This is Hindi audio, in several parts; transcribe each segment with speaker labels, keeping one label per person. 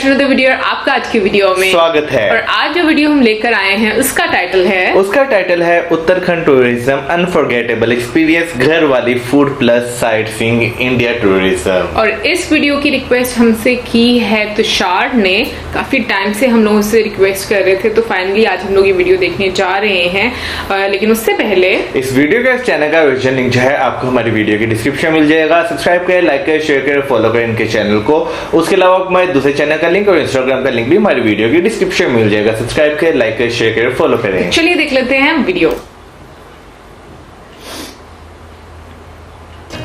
Speaker 1: To the video. आपका आज की वीडियो में
Speaker 2: स्वागत है।
Speaker 1: और आज जो वीडियो हम लेकर आए हैं उसका टाइटल है
Speaker 2: उत्तराखंड टूरिज्म अनफॉरगेटेबल एक्सपीरियंस, घर वाली food plus sight seeing India tourism.
Speaker 1: और इस वीडियो की रिक्वेस्ट हमसे की है तुषार ने। काफी टाइम से हम लोगों से रिक्वेस्ट कर रहे थे, तो फाइनली आज हम लोग ये वीडियो देखने जा रहे हैं। लेकिन उससे पहले
Speaker 2: इस वीडियो का, इस चैनल का ओरिजिनल लिंक जो है आपको हमारी वीडियो की डिस्क्रिप्शन मिल जाएगा। सब्सक्राइब करें, लाइक करें, शेयर करें, फॉलो करें इनके चैनल को। उसके अलावा हमारे दूसरे चैनल का लिंक और इंस्टाग्राम का लिंक भी हमारी वीडियो की डिस्क्रिप्शन में मिल जाएगा। सब्सक्राइब करें, लाइक करें, शेयर करें, फॉलो करें।
Speaker 1: चलिए देख लेते हैं वीडियो।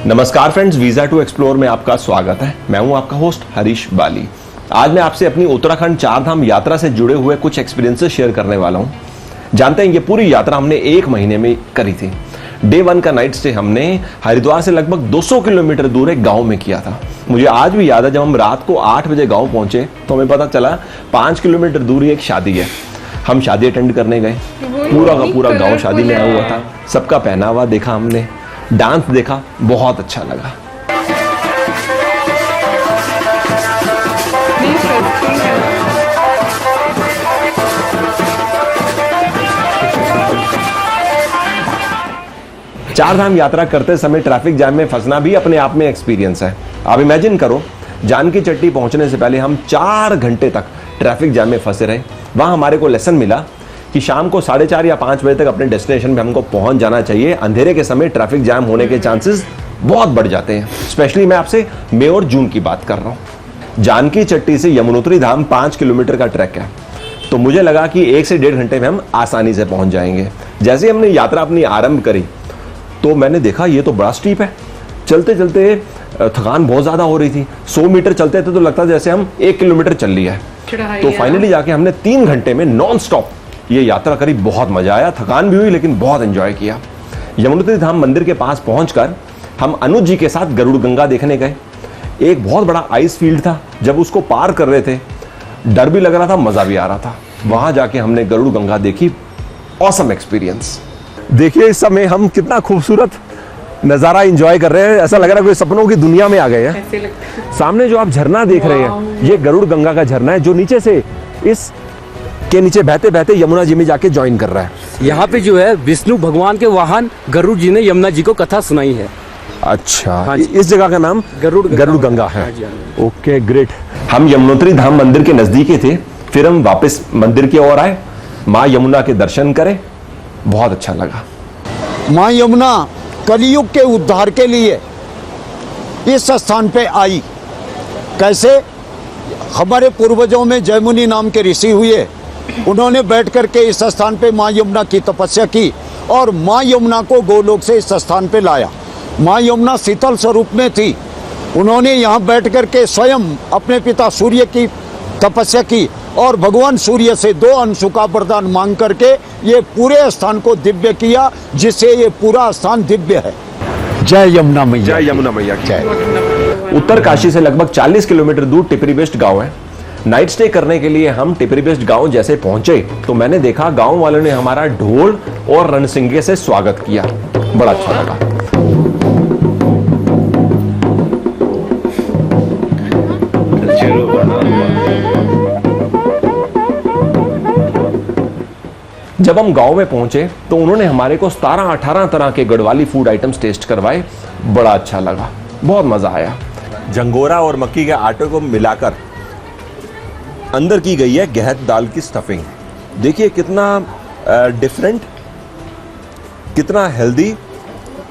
Speaker 3: नमस्कार फ्रेंड्स, वीजा टू एक्सप्लोर में आपका स्वागत है। मैं हूं आपका होस्ट हरीश बाली। आज मैं आपसे अपनी उत्तराखंड चारधाम यात्रा से जुड़े हुए कुछ एक्सपीरियंसेस शेयर करने वाला हूं। जानते हैं, ये पूरी यात्रा हमने 1 महीने में करी थी। डे 1 का नाइट स्टे हमने हरिद्वार से लगभग 200 किलोमीटर दूर एक गांव में किया था। मुझे आज भी याद है, जब हम रात को 8 बजे गांव पहुंचे तो हमें पता चला 5 किलोमीटर दूर ही एक शादी है। हम शादी अटेंड करने गए। पूरा का पूरा गांव शादी में आया हुआ था। सबका पहनावा देखा हमने, डांस देखा, बहुत अच्छा लगा। चारधाम यात्रा करते समय ट्रैफिक जाम में फंसना भी अपने आप में एक्सपीरियंस है। आप इमेजिन करो, जानकी चट्टी पहुंचने से पहले हम 4 घंटे तक ट्रैफिक जाम में फंसे रहे। वहां हमारे को लेसन मिला कि शाम को 4:30 या 5 बजे तक अपने डेस्टिनेशन पे हमको पहुंच जाना चाहिए। अंधेरे के समय ट्रैफिक जाम होने के चांसेस बहुत बढ़ जाते हैं। स्पेशली मैं आपसे मई और जून की बात कर रहा हूं। जानकी चट्टी से यमुनोत्री धाम 5 किलोमीटर का ट्रैक है, तो मुझे लगा कि 1 से 1.5 घंटे में हम आसानी से पहुंच जाएंगे। जैसे हमने यात्रा अपनी आरंभ करी तो मैंने देखा ये तो बड़ा स्टीप है। चलते चलते थकान बहुत ज्यादा हो रही थी। 100 मीटर चलते थे तो लगता जैसे हम 1 किलोमीटर चल लिया है। तो फाइनली जाके हमने 3 घंटे में नॉन स्टॉप ये यात्रा करी। बहुत मजा आया, थकान भी हुई लेकिन बहुत एंजॉय किया। यमुनोत्री धाम मंदिर के पास पहुंचकर हम अनुज जी के साथ गरुड़ गंगा देखने गए। एक बहुत बड़ा आइस फील्ड था, जब उसको पार कर रहे थे डर भी लग रहा था, मजा भी आ रहा था। वहां जाके हमने गरुड़ गंगा देखी। Awesome experience. देखिए इस समय हम कितना खूबसूरत नजारा एंजॉय कर रहे हैं। ऐसा लग रहा है कोई सपनों की दुनिया में आ गए हैं। सामने जो आप झरना देख रहे हैं, ये गरुड़ गंगा का झरना है, जो नीचे से इस के नीचे बहते बहते यमुना जी में जाके ज्वाइन कर रहा है।
Speaker 4: यहाँ पे जो है विष्णु भगवान के वाहन गरुड़ जी ने यमुना जी को कथा सुनाई है।
Speaker 3: अच्छा,
Speaker 4: हाँ,
Speaker 3: इस जगह का नाम गरुड़ गंगा है।
Speaker 4: हाँ,
Speaker 3: ओके ग्रेट। हम यमुनोत्री धाम मंदिर के नजदीक ही थे, फिर हम वापस मंदिर की ओर आए, माँ यमुना के दर्शन करें। बहुत अच्छा लगा।
Speaker 5: माँ यमुना कलयुग के उद्धार के लिए इस स्थान पे आई। कैसे? हमारे पूर्वजों में जयमुनि नाम के ऋषि हुए, उन्होंने बैठ करके इस स्थान पे माँ यमुना की तपस्या की और माँ यमुना को गोलोक से इस स्थान पे लाया। माँ यमुना शीतल स्वरूप में थी। उन्होंने यहाँ बैठ करके स्वयं अपने पिता सूर्य की तपस्या की और भगवान सूर्य से 2 अंशों का वरदान मांग करके ये पूरे स्थान को दिव्य किया, जिससे ये पूरा स्थान दिव्य है। जय यमुना मैया।
Speaker 3: जय यमुना मैया। जय। उत्तर काशी से लगभग 40 किलोमीटर दूर टिपरी बेस्ट गांव है। नाइट स्टे करने के लिए हम टिपरी बेस्ट गांव जैसे पहुंचे तो मैंने देखा गांव वालों ने हमारा ढोल और रणसिंगे से स्वागत किया। बड़ा अच्छा लगा। जब हम गांव में पहुंचे तो उन्होंने हमारे को 17-18 तरह के गढ़वाली फूड आइटम्स टेस्ट करवाए। बड़ा अच्छा लगा, बहुत मजा आया। जंगोरा और मक्की के आटे को मिलाकर अंदर की गई है गहत दाल की स्टफिंग। देखिए कितना डिफरेंट, कितना हेल्दी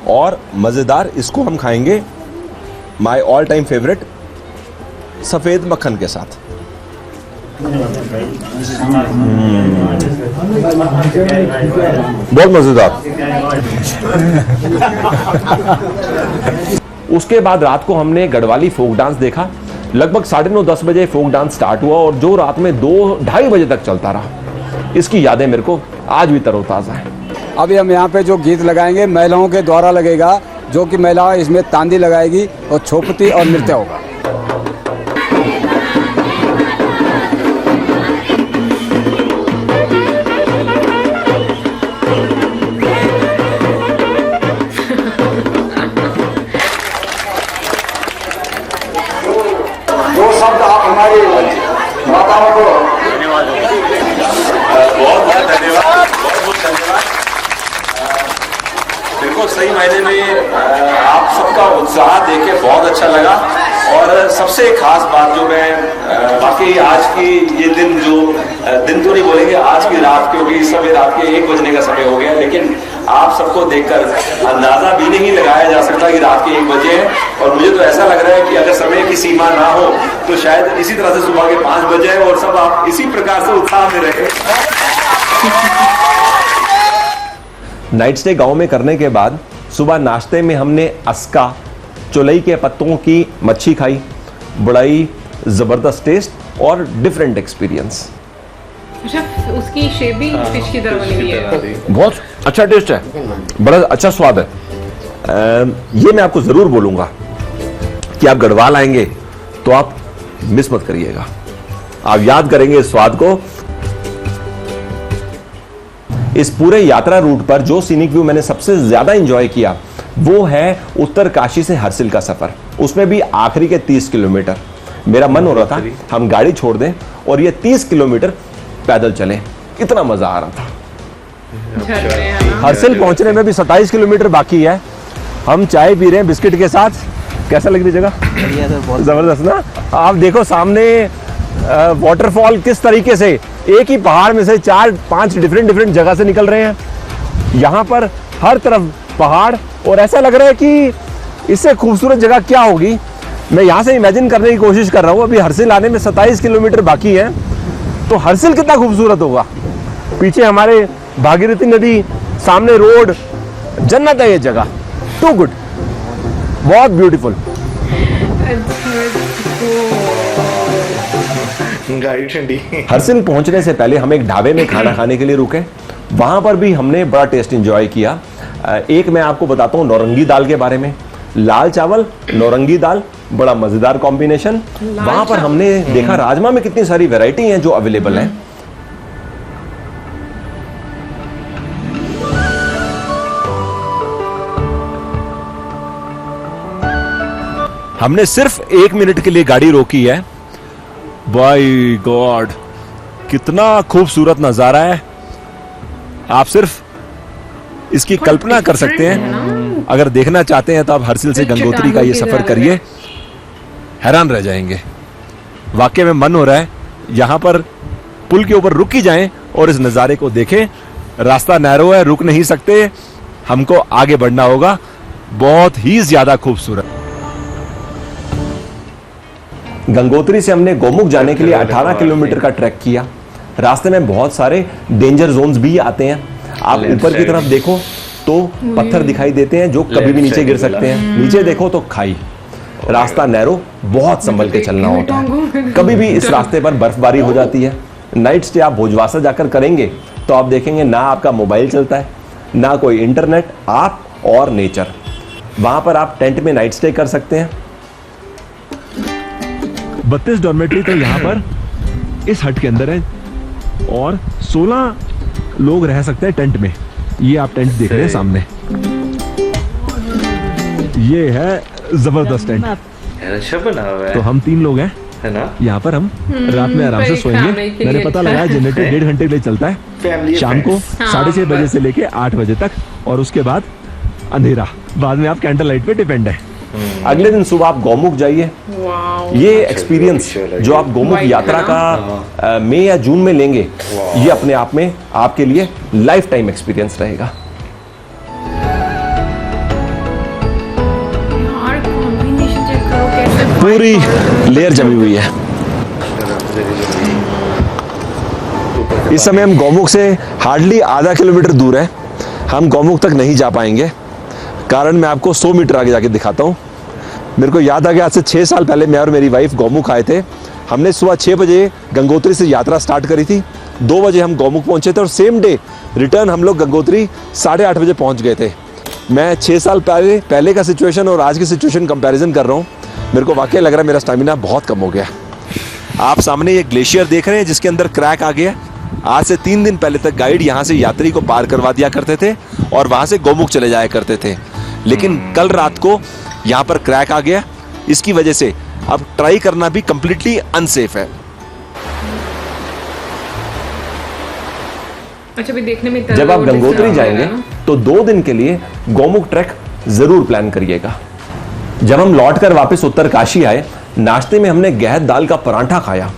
Speaker 3: और मजेदार। इसको हम खाएंगे माय ऑल टाइम फेवरेट सफेद मक्खन के साथ। बहुत मजेदार। उसके बाद रात को हमने गढ़वाली फोक डांस देखा। लगभग 9:30-10 बजे फोक डांस स्टार्ट हुआ और जो रात में 2-2:30 बजे तक चलता रहा। इसकी यादें मेरे को आज भी तरोताजा है।
Speaker 4: अभी हम यहाँ पे जो गीत लगाएंगे महिलाओं के द्वारा लगेगा, जो कि महिला इसमें तांदी लगाएगी और छोपती और नृत्य होगा।
Speaker 5: दो शब्द आप हमारे
Speaker 3: सही मायने में आप सबका उत्साह देख के बहुत अच्छा लगा। और सबसे खास बात जो मैं वाकई आज की ये दिन दिन तो नहीं बोलेंगे, आज की रात, क्योंकि इस समय रात के 1 बजने का समय हो गया, लेकिन आप सबको देखकर अंदाजा भी नहीं लगाया जा सकता कि रात के 1 बजे है। और मुझे तो ऐसा लग रहा है कि अगर समय की सीमा ना हो तो शायद इसी तरह से सुबह के 5 बजे और सब आप इसी प्रकार से उत्साह में रहे। नाइट स्टे गांव में करने के बाद सुबह नाश्ते में हमने अस्का चौलाई के पत्तों की मच्छी खाई। बड़ाई जबरदस्त टेस्ट और डिफरेंट एक्सपीरियंस।
Speaker 1: अच्छा, उसकी शेप भी फिश की तरह बनी हुई है।
Speaker 3: बहुत अच्छा टेस्ट है, बड़ा अच्छा स्वाद है। ये मैं आपको जरूर बोलूंगा कि आप गढ़वाल आएंगे तो आप मिस मत करिएगा, आप याद करेंगे इस स्वाद को। इस पूरे यात्रा रूट पर जो सीनिक व्यू मैंने सबसे ज्यादा एंजॉय किया वो है उत्तर काशी से हरसिल का सफर, उसमें भी आखिरी के 30 किलोमीटर। मेरा मन हो रहा था हम गाड़ी छोड़ दें और ये 30 किलोमीटर पैदल चलें, कितना मजा आ रहा था। हरसिल पहुंचने में भी 27 किलोमीटर बाकी है। हम चाय पी रहे हैं बिस्किट के साथ। कैसा लग रही जगह? जबरदस्त ना। आप देखो सामने वाटरफॉल किस तरीके से एक ही पहाड़ में से 4-5 डिफरेंट जगह से निकल रहे हैं। यहाँ पर हर तरफ पहाड़, और ऐसा लग रहा है कि इससे खूबसूरत जगह क्या होगी। मैं यहाँ से इमेजिन करने की कोशिश कर रहा हूँ। अभी हरसिल आने में 27 किलोमीटर बाकी है, तो हरसिल कितना खूबसूरत होगा। पीछे हमारे भागीरथी नदी, सामने रोड, जन्नत है ये जगह। टू गुड, बहुत ब्यूटीफुल।
Speaker 2: गाड़ी ठंडी।
Speaker 3: हरसिल पहुंचने से पहले हम एक ढाबे में खाना खाने के लिए रुके। वहां पर भी हमने बड़ा टेस्ट एंजॉय किया। एक मैं आपको बताता हूँ नौरंगी दाल के बारे में। लाल चावल नौरंगी दाल, बड़ा मजेदार कॉम्बिनेशन। वहां पर हमने देखा राजमा में कितनी सारी वैरायटी हैं जो अवेलेबल हैं। हमने सिर्फ 1 मिनट के लिए गाड़ी रोकी है। बाय गॉड, कितना खूबसूरत नजारा है। आप सिर्फ इसकी कल्पना कर सकते हैं। अगर देखना चाहते हैं तो आप हरसिल से गंगोत्री का ये सफर करिए, हैरान रह जाएंगे। वाकई में मन हो रहा है यहां पर पुल के ऊपर रुक ही जाएं और इस नजारे को देखें। रास्ता नैरो है, रुक नहीं सकते, हमको आगे बढ़ना होगा। बहुत ही ज्यादा खूबसूरत। गंगोत्री से हमने गोमुख जाने के लिए 18 किलोमीटर का ट्रैक किया। रास्ते में बहुत सारे डेंजर जोन्स भी आते हैं। आप ऊपर की तरफ देखो तो पत्थर दिखाई देते हैं जो कभी भी नीचे गिर सकते हैं। नीचे देखो तो खाई। रास्ता नैरो, बहुत संभल के चलना होता है। कभी भी इस रास्ते पर बर्फबारी हो जाती है। नाइट स्टे आप भोजवासा जाकर करेंगे तो आप देखेंगे ना आपका मोबाइल चलता है, ना कोई इंटरनेट, आप और नेचर। वहां पर आप टेंट में नाइट स्टे कर सकते हैं। 32 डॉर्मेटरी तो यहाँ पर इस हट के अंदर है और 16 लोग रह सकते हैं टेंट में। ये आप टेंट देख रहे हैं सामने, ये है जबरदस्त टेंट।
Speaker 2: अच्छा बना हुआ है।
Speaker 3: तो हम 3 लोग हैं,
Speaker 2: है ना?
Speaker 3: यहाँ पर हम रात में आराम से सोएंगे। मैंने पता लगाया जनरेटर 1.5 घंटे के लिए चलता है, शाम को 6:30 बजे से लेके 8 बजे तक, और उसके बाद अंधेरा। बाद में आप कैंडल लाइट पे डिपेंड है। अगले दिन सुबह आप गौमुख जाइए। ये एक्सपीरियंस जो आप गौमुख यात्रा का मई या जून में लेंगे, ये अपने आप में आपके लिए लाइफ टाइम एक्सपीरियंस रहेगा। पूरी लेयर जमी हुई है। इस समय हम गौमुख से हार्डली आधा किलोमीटर दूर है। हम गौमुख तक नहीं जा पाएंगे, कारण मैं आपको 100 मीटर आगे जाके दिखाता हूँ। मेरे को याद आ गया, आज से 6 साल पहले मैं और मेरी वाइफ गौमुख आए थे। हमने सुबह 6 बजे गंगोत्री से यात्रा स्टार्ट करी थी। 2 बजे हम गौमुख पहुंचे थे और सेम डे रिटर्न हम लोग गंगोत्री 8:30 बजे पहुंच गए थे। मैं 6 साल पहले का सिचुएशन और आज की सिचुएशन कंपैरिजन कर रहा हूँ। मेरे को वाकई लग रहा है मेरा स्टैमिना बहुत कम हो गया। आप सामने ये ग्लेशियर देख रहे हैं जिसके अंदर क्रैक आ गया। आज से 3 दिन पहले तक गाइड यहाँ से यात्री को पार करवा दिया करते थे और वहां से गौमुख चले जाया करते थे, लेकिन कल रात को यहाँ पर क्रैक आ गया। इसकी वजह से अब ट्राई करना भी कंप्लीटली अनसेफ है।
Speaker 1: अच्छा, भी देखने में
Speaker 3: जब आप गंगोत्री जाएंगे तो 2 दिन के लिए गौमुख ट्रैक जरूर प्लान करिएगा। जब हम लौटकर वापस उत्तरकाशी आए, नाश्ते में हमने गहत दाल का परांठा खाया,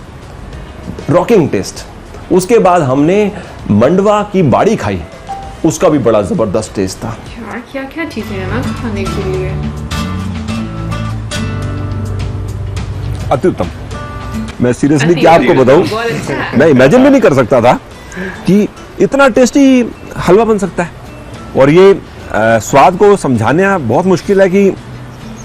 Speaker 3: रॉकिंग टेस्ट। उसके बाद हमने मंडवा की बाड़ी खाई, उसका भी बड़ा जबरदस्त टेस्ट था।
Speaker 1: यार क्या क्या चीजें हैं ना खाने के लिए।
Speaker 3: अत्युत्तम। मैं सीरियसली क्या आपको बताऊं,
Speaker 1: बहुत अच्छा है।
Speaker 3: मैं इमेजिन भी नहीं कर सकता था कि इतना टेस्टी हलवा बन सकता है। और ये स्वाद को समझाना बहुत मुश्किल है कि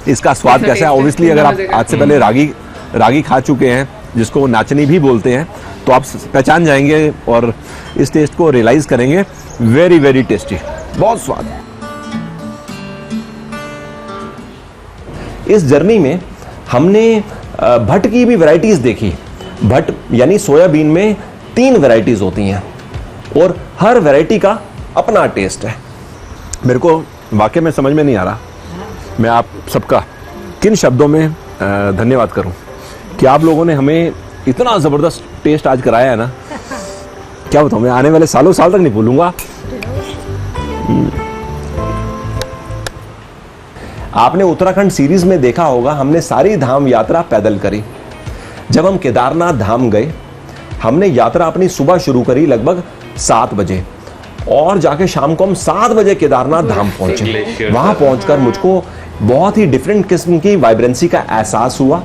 Speaker 3: इसका स्वाद कैसा है। ऑब्वियसली अगर आप आज से पहले रागी खा चुके हैं, जिसको नाचनी भी बोलते हैं, तो आप पहचान जाएंगे और इस टेस्ट को रियलाइज करेंगे। वेरी वेरी टेस्टी, बहुत स्वाद। इस जर्नी में हमने भट्ट की भी वैरायटीज देखी। भट्ट यानी सोयाबीन में 3 वैरायटीज होती हैं और हर वैरायटी का अपना टेस्ट है। मेरे को वाकई में समझ में नहीं आ रहा मैं आप सबका किन शब्दों में धन्यवाद करूं कि आप लोगों ने हमें इतना जबरदस्त टेस्ट आज कराया है ना, क्या बताऊं, मैं आने वाले सालों साल तक नहीं भूलूंगा। आपने उत्तराखंड सीरीज में देखा होगा, हमने सारी धाम यात्रा पैदल करी। जब हम केदारनाथ धाम गए, हमने यात्रा अपनी सुबह शुरू करी लगभग 7 बजे और जाके शाम को हम 7 बजे केदारनाथ धाम पहुंचे। वहां पहुंचकर मुझको बहुत ही डिफरेंट किस्म की वाइब्रेंसी का एहसास हुआ,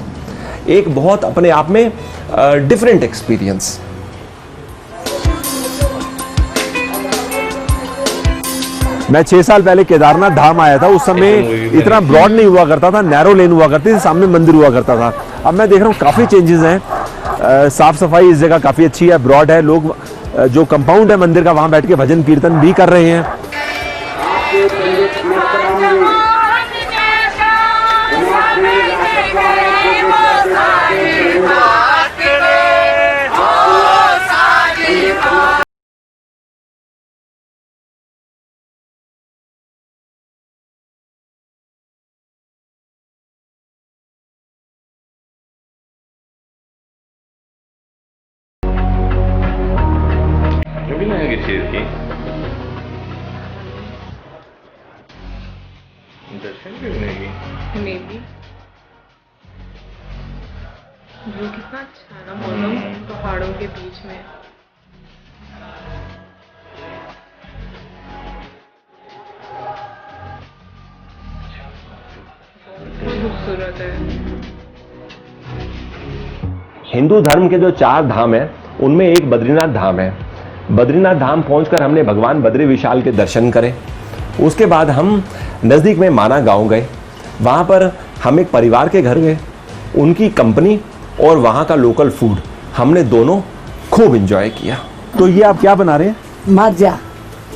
Speaker 3: एक बहुत अपने आप में डिफरेंट एक्सपीरियंस। मैं 6 साल पहले केदारनाथ धाम आया था, उस समय इतना ब्रॉड नहीं हुआ करता था, नैरो लेन हुआ करती थी, सामने मंदिर हुआ करता था। अब मैं देख रहा हूँ काफी चेंजेस हैं, साफ सफाई इस जगह काफी अच्छी है, ब्रॉड है, लोग जो कंपाउंड है मंदिर का वहां बैठ के भजन कीर्तन भी कर रहे हैं।
Speaker 1: Maybe. व्यू कितना अच्छा है ना, मौसम पहाड़ों के बीच में। बहुत खूबसूरत है।
Speaker 3: हिंदू धर्म के जो 4 धाम हैं, उनमें एक बद्रीनाथ धाम है। बद्रीनाथ धाम पहुंचकर हमने भगवान बद्री विशाल के दर्शन करे। उसके बाद हम नजदीक में माना गांव गए। वहां पर हम एक परिवार के घर गए, उनकी कंपनी और वहां का लोकल फूड हमने दोनों खूब एंजॉय किया। तो ये आप क्या बना रहे हैं?
Speaker 6: मर्जा,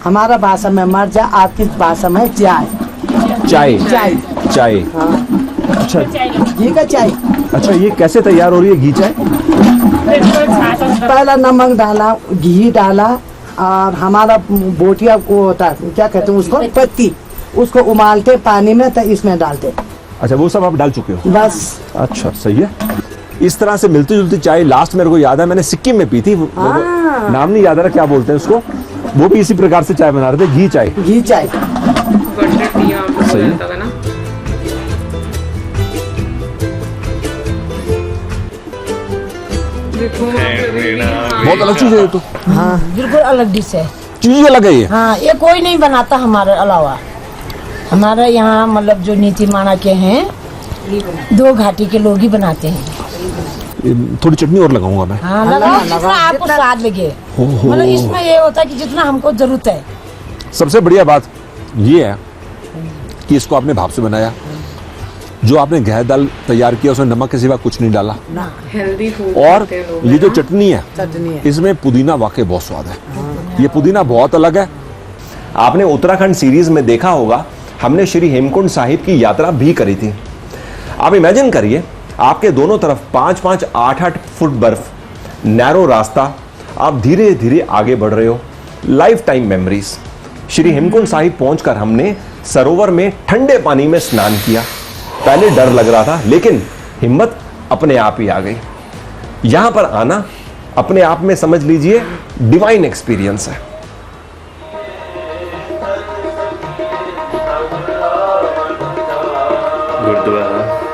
Speaker 6: हमारा भाषा में मर्जा, आपकी भाषा में चाय।
Speaker 3: चाय
Speaker 6: चाय
Speaker 3: चाय
Speaker 6: हाँ।
Speaker 3: अच्छा,
Speaker 6: घी का चाय।
Speaker 3: अच्छा, ये कैसे तैयार हो रही है घी चाय?
Speaker 6: पहला नमक डाला, घी डाला और हमारा बोटिया को होता है, क्या कहते हैं उसको, पत्ती, उसको उबालते पानी में तो इसमें डालते।
Speaker 3: अच्छा, वो सब आप डाल चुके हो?
Speaker 6: बस।
Speaker 3: अच्छा, सही है। इस तरह से मिलती जुलती चाय लास्ट मेरे को याद है, मैंने सिक्किम में पी थी, नाम नहीं याद आ रहा क्या बोलते हैं उसको, वो भी इसी प्रकार से चाय बना रहे थे, घी चाय।
Speaker 6: घी चाय
Speaker 3: सही है। बहुत अलग चीज है ये तो।
Speaker 7: हाँ, बिल्कुल अलग डिश है,
Speaker 3: चीज अलग है ये।
Speaker 7: हाँ, ये कोई नहीं बनाता हमारे अलावा। हमारे यहाँ मतलब जो नीति माना के हैं, 2 घाटी के लोग ही बनाते हैं।
Speaker 3: थोड़ी चटनी और लगाऊंगा मैं।
Speaker 7: हाँ, लगाओ जितना आपको स्वाद लगे। मतलब इसमें ये होता है कि जितना हमको जरूरत है।
Speaker 3: सबसे बढ़िया बात ये है कि इसको आपने भाप से बनाया, जो आपने गहर दाल तैयार किया उसमें नमक के सिवा कुछ नहीं डाला,
Speaker 1: हेल्दी फूड।
Speaker 3: और ये जो चटनी है, इसमें पुदीना वाकई बहुत स्वाद है। ये पुदीना बहुत अलग है। आपने उत्तराखंड सीरीज में देखा होगा, हमने श्री हेमकुंड साहिब की यात्रा भी करी थी। आप इमेजिन करिए, आपके दोनों तरफ 5-5, 8-8 फुट बर्फ, नैरो रास्ता, आप धीरे धीरे आगे बढ़ रहे हो, life time memories. Shri Hemkund Sahib पहुंचकर हमने सरोवर में ठंडे पानी में स्नान किया। पहले डर लग रहा था, लेकिन हिम्मत अपने आप ही आ गई। यहां पर आना अपने आप में समझ लीजिए डिवाइन एक्सपीरियंस है।
Speaker 2: गुरुद्वारा।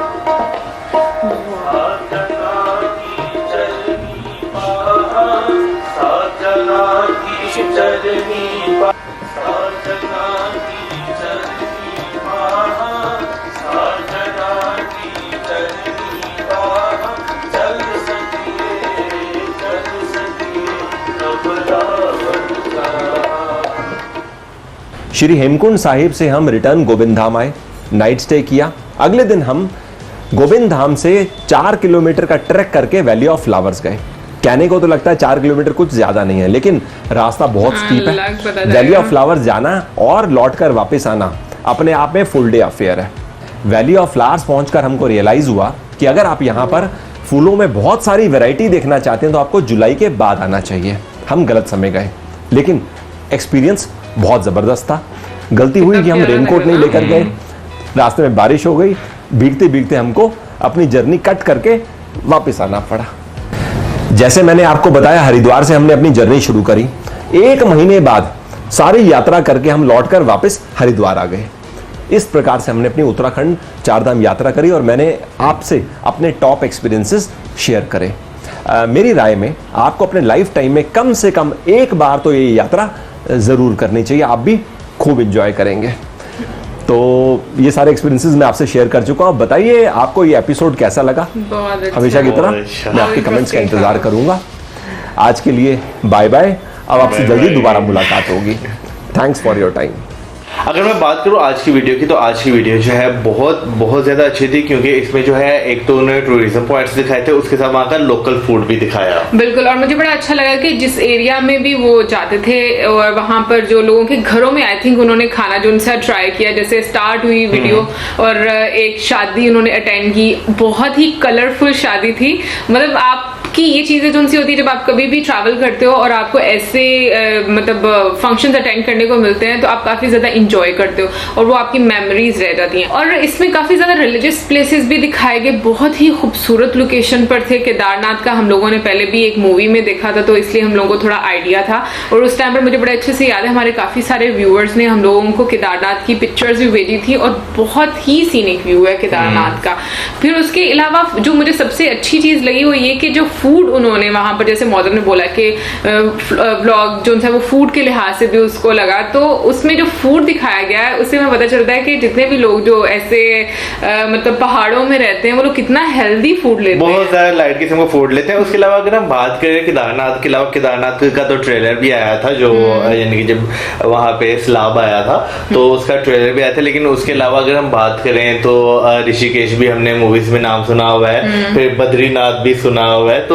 Speaker 3: श्री हेमकुंड साहिब से हम रिटर्न गोविंद धाम आए, नाइट स्टे किया। अगले दिन हम गोविंद धाम से 4 किलोमीटर का ट्रैक करके वैली ऑफ फ्लावर्स गए। कहने को तो लगता है 4 किलोमीटर कुछ ज्यादा नहीं है, लेकिन रास्ता बहुत स्टीप है। वैली ऑफ फ्लावर्स जाना और लौटकर वापस आना अपने आप में फुल डे अफेयर है। वैली ऑफ फ्लावर्स पहुंचकर हमको रियलाइज हुआ कि अगर आप यहाँ पर फूलों में बहुत सारी वैरायटी देखना चाहते हैं तो आपको जुलाई के बाद आना चाहिए। हम गलत समय गए, लेकिन एक्सपीरियंस बहुत जबरदस्त था। गलती हुई कि हम रेनकोट नहीं लेकर गए, रास्ते में बारिश हो गई, भीगते भीगते हमको अपनी जर्नी कट करके वापस आना पड़ा। जैसे मैंने आपको बताया, हरिद्वार से हमने अपनी जर्नी शुरू करी। 1 महीने बाद सारी यात्रा करके हम लौटकर वापस हरिद्वार आ गए। इस प्रकार से हमने अपनी उत्तराखंड 4 धाम यात्रा करी और मैंने आपसे अपने टॉप एक्सपीरियंसेस शेयर करे। मेरी राय में आपको अपने लाइफ टाइम में कम से कम 1 बार तो ये यात्रा जरूर करनी चाहिए, आप भी खूब एंजॉय करेंगे। तो ये सारे एक्सपीरियंसेस मैं आपसे शेयर कर चुका हूं। बताइए आपको ये एपिसोड कैसा लगा। हमेशा की तरह मैं आपके कमेंट्स का इंतजार करूंगा। आज के लिए बाय बाय। अब आपसे जल्दी दोबारा मुलाकात होगी। Thanks for your time.
Speaker 2: अगर मैं बात करूं आज की वीडियो की, तो आज की वीडियो जो है बहुत ज़्यादा अच्छी थी, क्योंकि इसमें जो है एक तो उन्होंने टूरिज्म पॉइंट्स दिखाए थे, उसके साथ वहाँ का लोकल फूड भी दिखाया। बिल्कुल,
Speaker 1: और मुझे बड़ा अच्छा लगा कि जिस एरिया में भी वो जाते थे और वहाँ पर जो लोगों के घरों में आई थिंक उन्होंने खाना जो उनसे ट्राई किया। जैसे स्टार्ट हुई वीडियो और एक शादी उन्होंने अटेंड की, बहुत ही कलरफुल शादी थी। मतलब आपकी ये चीजें जो उनसे होती है, जब आप कभी भी ट्रैवल करते हो और आपको ऐसे मतलब फंक्शंस अटेंड करने को मिलते हैं तो आप काफी ज्यादा इंजॉय करते हो और वो आपकी मेमोरीज रह जाती हैं। और इसमें काफी ज्यादा रिलीजियस प्लेसेस भी दिखाए गए, बहुत ही खूबसूरत लोकेशन पर थे। केदारनाथ का हम लोगों ने पहले भी एक मूवी में देखा था, तो इसलिए हम लोगों को थोड़ा आइडिया था। और उस टाइम पर मुझे बड़े अच्छे से याद है, हमारे काफी सारे व्यूअर्स ने हम लोगों को केदारनाथ की पिक्चर्स भी भेजी थी और बहुत ही सीनिक व्यू है केदारनाथ का। फिर उसके अलावा जो मुझे सबसे अच्छी चीज लगी वो ये कि जो फूड उन्होंने वहां पर, जैसे मौजम ने बोला कि व्लॉग जो है वो फूड के लिहाज से भी उसको लगा, तो उसमें जो फूड दिखाया गया है उससे हमें पता चलता है कि जितने भी लोग जो ऐसे मतलब पहाड़ों में रहते हैं वो लोग कितना हेल्दी फूड लेते हैं,
Speaker 2: बहुत ज्यादा लाइट किस्म का फूड लेते हैं। उसके अलावा अगर हम बात करें केदारनाथ के अलावा, केदारनाथ का तो ट्रेलर भी आया था, जो यानी कि जब वहां पे स्लाब आया था तो उसका ट्रेलर भी आया था। लेकिन उसके अलावा अगर हम बात करें तो ऋषिकेश भी हमने मूवीज में नाम सुना हुआ है, फिर बद्रीनाथ भी सुना हुआ है, तो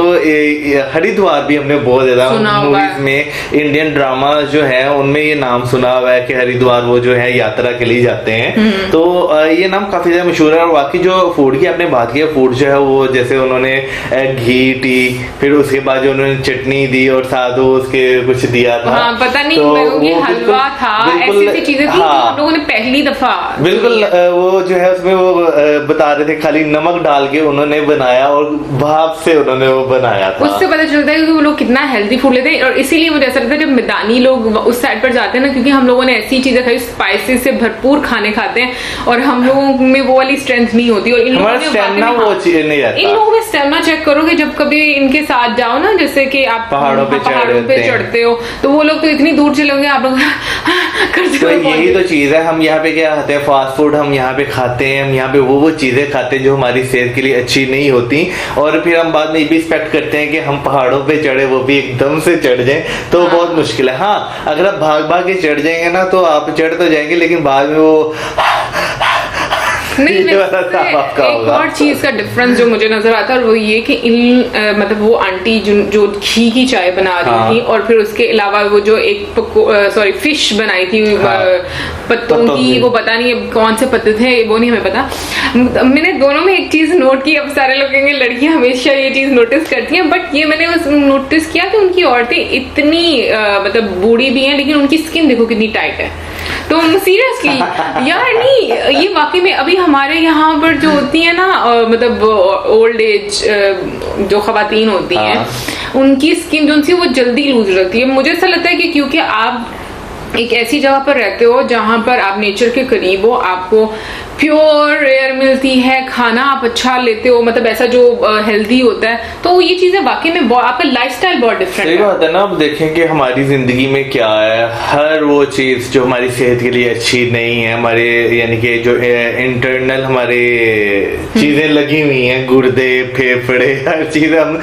Speaker 2: हरिद्वार भी हमने बहुत ज्यादा मूवीज में, इंडियन ड्रामा जो है उनमें ये नाम सुना हुआ है कि हरिद्वार वो जो है यात्रा के लिए जाते हैं। तो ये नाम काफी ज्यादा मशहूर है। और बाकी जो फूड की आपने बात की, फूड जो है वो जैसे उन्होंने घी टी, फिर उसके बाद जो उन्होंने चटनी दी और साथ उसके कुछ दिया था।
Speaker 1: हाँ, पता नहीं
Speaker 2: तो
Speaker 1: ये हलवा था, ऐसी चीजें थी
Speaker 2: हाँ,
Speaker 1: लोगों ने पहली दफा
Speaker 2: बिल्कुल वो जो है उसमें वो बता रहे थे खाली नमक डाल के उन्होंने बनाया और भाप से उन्होंने वो बनाया था।
Speaker 1: उससे पता चलता है कि वो लोग कितना हेल्दी फूड लेते हैं। और इसीलिए मुझे ऐसा लगता है जब मैदानी लोग उस साइड पर जाते हैं ना, क्योंकि हम लोगों ने ऐसी चीजें खाई, स्पाइसेस से भरपूर खाने खाते हैं और हम लोगों में वो वाली स्ट्रेंथ नहीं होती। और इन लोगों में
Speaker 2: स्टेमिना वो चीज नहीं रहता।
Speaker 1: इन लोगों में स्टेमिना चेक करोगे जब कभी इनके साथ जाओ ना, जैसे कि आप
Speaker 2: पहाड़ों पे
Speaker 1: चढ़ते हो तो वो लोग तो इतनी दूर चले होंगे, आप लोग
Speaker 2: तो यही तो चीज है। हम यहाँ पे क्या खाते हैं, फास्ट फूड हम यहाँ पे खाते हैं, हम यहाँ पे वो चीजें खाते हैं जो हमारी सेहत के लिए अच्छी नहीं होती। और फिर हम बाद में ये भी एक्सपेक्ट करते हैं कि हम पहाड़ों पे चढ़े, वो भी एकदम से चढ़ जाएं, तो बहुत मुश्किल है। हाँ, अगर आप भाग भाग के चढ़ जाएंगे ना तो आप चढ़ तो जाएंगे, लेकिन बाद में वो
Speaker 1: नहीं, एक और चीज का डिफरेंस जो मुझे नजर आता है वो ये कि मतलब वो आंटी जो घी की चाय बना रही थी और फिर उसके अलावा वो जो एक फिश बनाई थी पत्तों की, वो पता नहीं कौन से पत्ते थे वो नहीं हमें पता। मैंने दोनों में एक चीज नोट की, अब सारे लोग कहेंगे लड़कियां हमेशा ये चीज नोटिस करती हैं, बट ये मैंने नोटिस किया कि उनकी औरतें इतनी मतलब बूढ़ी भी हैं लेकिन उनकी स्किन देखो कितनी टाइट है। तो सीरियसली यार नहीं, ये वाकई में अभी हमारे यहाँ पर जो होती है ना मतलब ओल्ड एज जो खवातीन होती हैं उनकी स्किन जो उनसी वो जल्दी लूज रहती है। मुझे ऐसा लगता है कि क्योंकि आप एक ऐसी जगह पर रहते हो जहां पर आप नेचर के करीब हो, आपको प्योर एयर मिलती है, खाना आप अच्छा लेते हो, मतलब ऐसा जो हेल्दी होता है, तो ये चीजें वाकई में आपका लाइफस्टाइल बहुत डिफरेंट
Speaker 2: सही
Speaker 1: है।
Speaker 2: बात है ना। अब देखें कि हमारी जिंदगी में क्या है, हर वो चीज जो हमारी सेहत के लिए अच्छी नहीं है, हमारे यानी कि जो इंटरनल हमारे चीजें लगी हुई हैं, गुर्दे, फेफड़े, हर चीज हम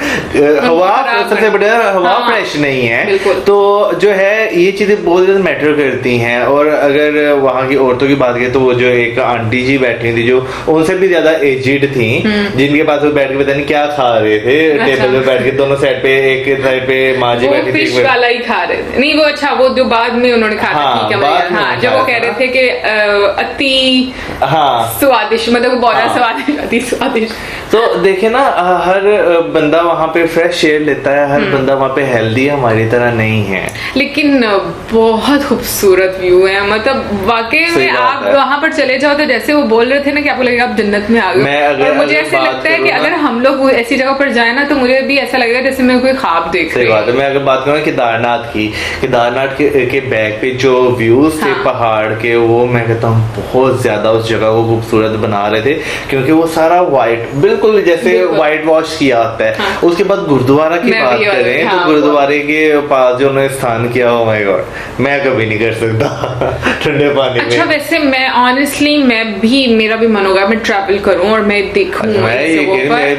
Speaker 2: हवा, सबसे बड़ा हवा फ्रेश नहीं है, तो जो है ये चीजें बहुत ज्यादा मैटर करती हैं। और अगर वहाँ की औरतों की बात करें तो वो जो एक आंटी जी बैठी थी जो उनसे भी ज्यादा एजिड थी, जिनके पास वो बैठ के पता नहीं क्या खा रहे थे, टेबल पे बैठ के दोनों साइड पे, एक साइड पे माँ जी बैठी थी,
Speaker 1: फिश वाला ही खा रहे थे। नहीं वो अच्छा, वो जो बाद में उन्होंने खाया,
Speaker 2: हाँ,
Speaker 1: ठीक है
Speaker 2: बाद में
Speaker 1: हाँ, जब वो कह रहे थे कि अति स्वादिष्ट, मतलब बहुत स्वादिष्ट, अति स्वादिष्ट।
Speaker 2: तो देखे ना, हर बंदा वहाँ पे फ्रेश एयर लेता है, हर बंदा वहाँ पे हेल्दी है, हमारी तरह नहीं है।
Speaker 1: लेकिन बहुत खूबसूरत व्यू है, मतलब वाकई में आप वहाँ पर चले जाओ तो जैसे वो बोल रहे थे ना कि आपको लगेगा आप जन्नत में आ गए, और मुझे ऐसे लगता है कि अगर हम लोग ऐसी जगह पर जाए ना तो मुझे भी ऐसा लगेगा जैसे मैं कोई ख्वाब देख रही हूँ।
Speaker 2: सही बात है। मैं अगर बात करूँ केदारनाथ की, केदारनाथ के बैक पे जो व्यूज थे पहाड़ के, वो मैं कहता हूँ बहुत ज्यादा उस जगह को खूबसूरत बना रहे थे, क्योंकि वो सारा व्हाइट, बिल्कुल जैसे व्हाइट वॉश किया होता है। उसके बाद गुरुद्वारा की बात करें तो गुरुद्वारे के पास जो उन्होंने स्थान किया, ओह माय गॉड, मैं कभी नहीं कर सकता ठंडे पानी में।
Speaker 1: अच्छा वैसे मैं ऑनेस्टली मेरा भी मन होगा मैं ट्रैवल करूं और मैं देखूं,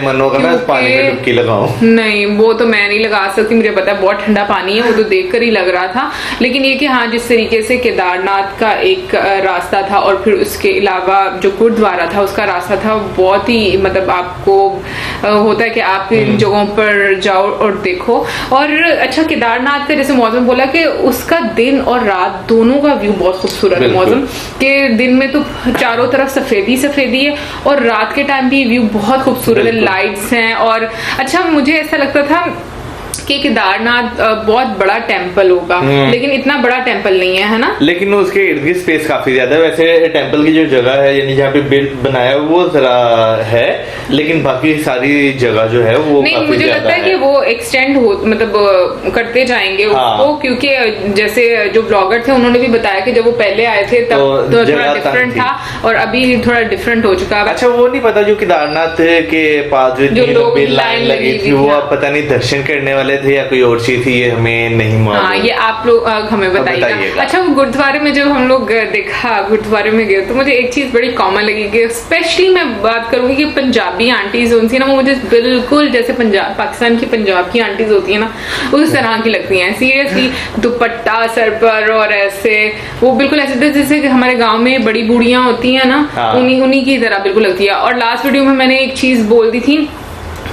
Speaker 2: मन होगा मैं पानी में डुबकी लगाऊं।
Speaker 1: नहीं वो तो मैं नहीं लगा सकती, मुझे पता है बहुत ठंडा पानी है, वो तो देखकर ही लग रहा था। लेकिन ये कि हाँ, जिस तरीके से केदारनाथ का एक रास्ता था और फिर उसके अलावा जो गुरुद्वारा था उसका रास्ता था, बहुत ही मतलब आपको होता है कि आप इन जगहों पर जाओ और देखो। और अच्छा केदारनाथ का जैसे मौसम बोला कि उसका दिन और रात दोनों का व्यू बहुत खूबसूरत है। मौसम के दिन में तो चारों तरफ सफेदी सफेदी है और रात के टाइम भी व्यू बहुत खूबसूरत है, लाइट्स हैं। और अच्छा मुझे ऐसा लगता था कि केदारनाथ बहुत बड़ा टेम्पल होगा, लेकिन इतना बड़ा टेम्पल नहीं है ना,
Speaker 2: लेकिन उसके इर्द गिर्द स्पेस काफी ज्यादा है। वैसे टेम्पल की जो जगह है यानी जहाँ पे बिल्ड बनाया वो जरा है, लेकिन बाकी सारी जगह जो है वो
Speaker 1: नहीं, मुझे लगता है कि वो एक्सटेंड हो मतलब करते जाएंगे उसको, क्योंकि जैसे जो ब्लॉगर थे उन्होंने भी बताया कि जब वो पहले आए थे तब तो थोड़ा डिफरेंट था और अभी थोड़ा डिफरेंट हो चुका है।
Speaker 2: अच्छा वो नहीं पता जो केदारनाथ के पास जो लंबी लाइन लगी थी वो आप पता नहीं दर्शन करने वाले थे या कोई और चीज थी, ये हमें नहीं मालूम।
Speaker 1: हाँ, ये आप लोग हमें बताइएगा। अच्छा वो गुरुद्वारे में जब हम लोग देखा, गुरुद्वारे में गए तो मुझे एक चीज बड़ी कॉमन लगी कि स्पेशली मैं बात करूंगी कि पंजाबी आंटीज उनसी ना, वो मुझे बिल्कुल जैसे पाकिस्तान की पंजाब की आंटीज होती है ना उस तरह की लगती हैं। सीरियसली दुपट्टा सर पर और ऐसे वो बिल्कुल ऐसे जैसे हमारे गाँव में बड़ी बूढ़ियां होती है ना, उन्हीं की तरह बिल्कुल लगती है। और लास्ट वीडियो में मैंने एक चीज बोल दी थी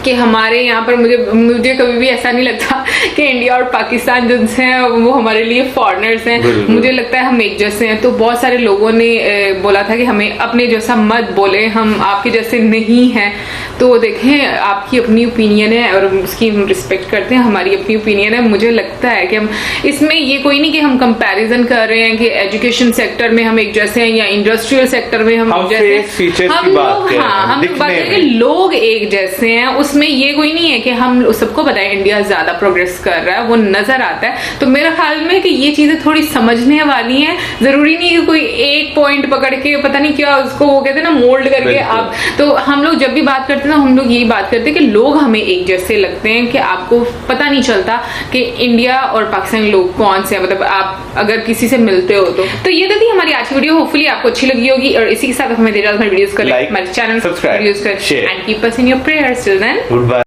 Speaker 1: कि हमारे यहाँ पर मुझे कभी भी ऐसा नहीं लगता कि इंडिया और पाकिस्तान जो हैं वो हमारे लिए फॉरेनर्स हैं, मुझे लगता है हम एक जैसे हैं। तो बहुत सारे लोगों ने बोला था कि हमें अपने जैसा मत बोले, हम आपके जैसे नहीं हैं। तो देखें आपकी अपनी ओपिनियन है और उसकी हम रिस्पेक्ट करते हैं, हमारी अपनी ओपिनियन है। मुझे लगता है कि हम इसमें ये कोई नहीं कि हम कंपैरिजन कर रहे हैं कि एजुकेशन सेक्टर में हम एक जैसे हैं या इंडस्ट्रियल सेक्टर में हम जैसे, हम लोग हम बात करें लोग एक जैसे हैं, उसमें ये कोई नहीं है कि हम सबको पता है इंडिया ज्यादा प्रोग्रेस कर रहा है, वो नजर आता है। तो मेरे ख्याल में कि ये चीजें थोड़ी समझने वाली हैं, जरूरी नहीं है कोई एक पॉइंट पकड़ के पता नहीं क्या उसको वो कहते हैं ना मोल्ड करके आप। तो हम लोग जब भी बात करते हैं ना, हम लोग यही बात करते हैं कि लोग हमें एक जैसे लगते हैं, कि आपको पता नहीं चलता कि इंडिया और पाकिस्तान लोग कौन से हैं, मतलब आप अगर किसी से मिलते हो तो ये तो थी हमारी आज की वीडियो। होपफुली आपको अच्छी लगी होगी और इसी के साथ हमें वीडियोस कर लाइक, हमारे चैनल subscribe and keep us in your prayers. Till then
Speaker 2: good bye.